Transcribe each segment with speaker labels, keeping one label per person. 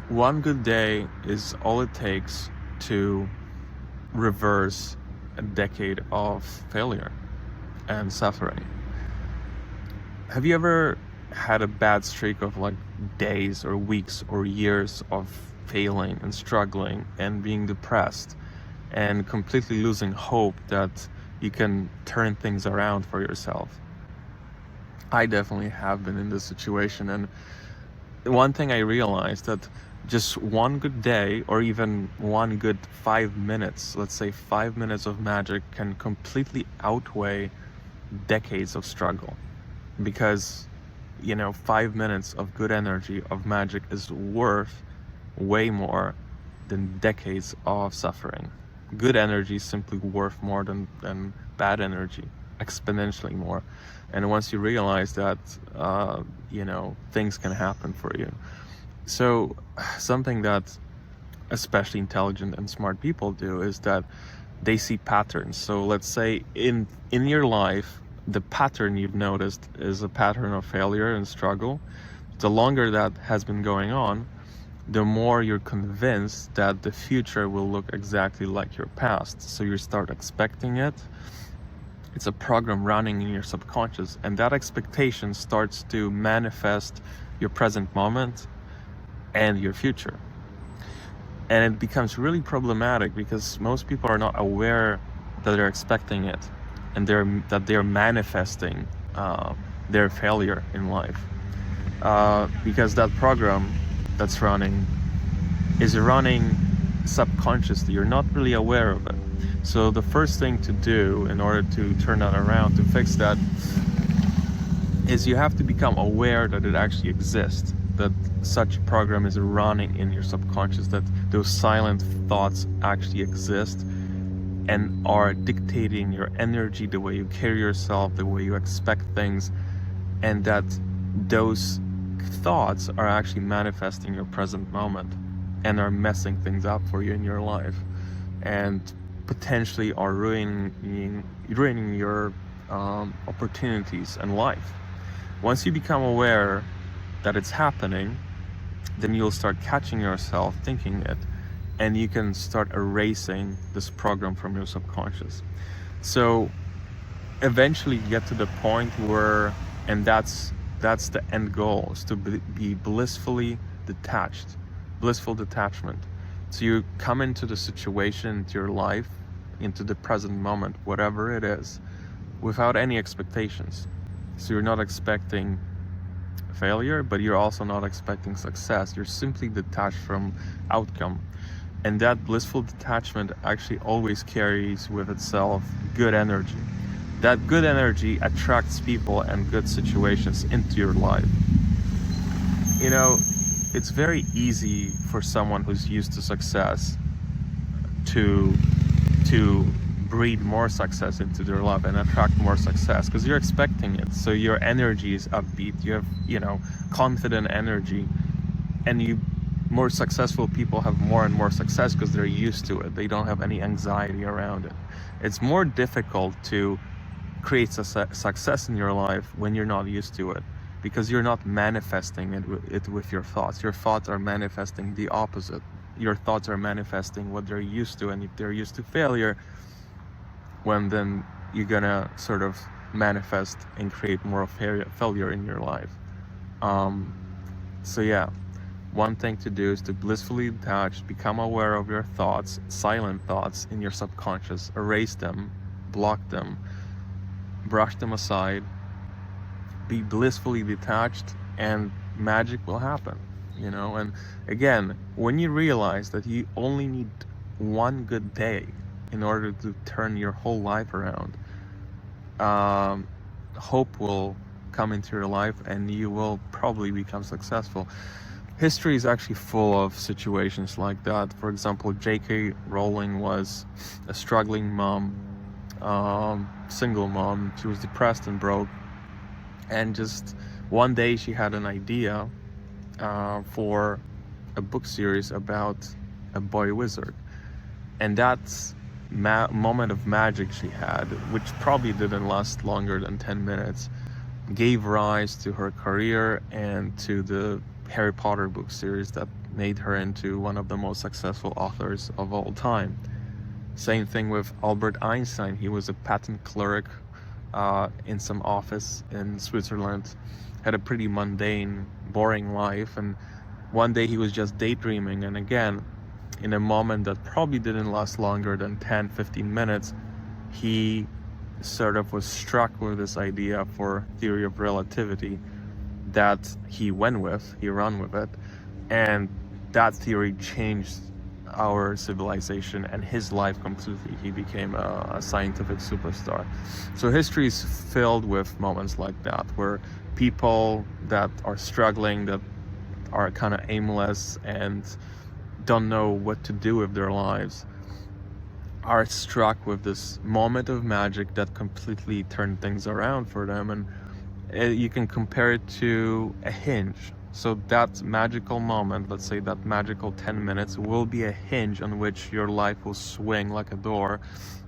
Speaker 1: One good day is all it takes to reverse a decade of failure and suffering. Have you ever had a bad streak of like days or weeks or years of failing and struggling and being depressed and completely losing hope that you can turn things around for yourself? I definitely have been in this situation, and one thing I realized that just one good day or even one good 5 minutes, let's say 5 minutes of magic, can completely outweigh decades of struggle. Because 5 minutes of good energy of magic is worth way more than decades of suffering. Good energy is simply worth more than bad energy, exponentially more. And once you realize that, things can happen for you. So something that especially intelligent and smart people do is that they see patterns. So let's say in your life, the pattern you've noticed is a pattern of failure and struggle. The longer that has been going on, the more you're convinced that the future will look exactly like your past. So you start expecting it. It's a program running in your subconscious, and that expectation starts to manifest your present moment and your future. And it becomes really problematic because most people are not aware that they're expecting it, and they're manifesting their failure in life, because that program that's running is running subconsciously. You're not really aware of it. So the first thing to do in order to turn that around, to fix that, is you have to become aware that it actually exists, that such a program is running in your subconscious, that those silent thoughts actually exist and are dictating your energy, the way you carry yourself, the way you expect things, and that those thoughts are actually manifesting your present moment and are messing things up for you in your life, and potentially are ruining your opportunities in life. Once you become aware that it's happening, then you'll start catching yourself thinking it, and you can start erasing this program from your subconscious. So eventually you get to the point where, and that's the end goal, is to be blissfully detached, blissful detachment. So you come into the situation, into your life, into the present moment, whatever it is, without any expectations. So you're not expecting failure, but you're also not expecting success. You're simply detached from outcome. And that blissful detachment actually always carries with itself good energy. That good energy attracts people and good situations into your life. It's very easy for someone who's used to success to breed more success into their life and attract more success, because you're expecting it. So your energy is upbeat, you have confident energy, and more successful people have more and more success because they're used to it. They don't have any anxiety around it. It's more difficult to create success in your life when you're not used to it, because you're not manifesting it with your thoughts. Your thoughts are manifesting the opposite. Your thoughts are manifesting what they're used to, and if they're used to failure, then you're gonna sort of manifest and create more of failure in your life. So yeah, one thing to do is to blissfully detach, become aware of your thoughts, silent thoughts in your subconscious, erase them, block them, brush them aside, be blissfully detached, and magic will happen. And again, when you realize that you only need one good day in order to turn your whole life around, hope will come into your life and you will probably become successful. History is actually full of situations like that. For example, J.K. Rowling was a struggling mom, single mom. She was depressed and broke, and just one day she had an idea for a book series about a boy wizard. And that moment of magic she had, which probably didn't last longer than 10 minutes, gave rise to her career and to the Harry Potter book series that made her into one of the most successful authors of all time. Same thing with Albert Einstein. He was a patent clerk in some office in Switzerland, had a pretty mundane, boring life, and one day he was just daydreaming, and again, in a moment that probably didn't last longer than 10-15 minutes, he sort of was struck with this idea for theory of relativity that he ran with it, and that theory changed our civilization and his life completely. He became a scientific superstar. So history is filled with moments like that, where people that are struggling, that are kind of aimless and don't know what to do with their lives, are struck with this moment of magic that completely turned things around for them. And you can compare it to a hinge. So that magical moment, let's say that magical 10 minutes, will be a hinge on which your life will swing like a door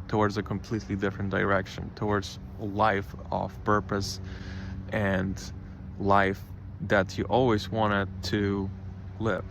Speaker 1: towards a completely different direction, towards a life of purpose and life that you always wanted to live.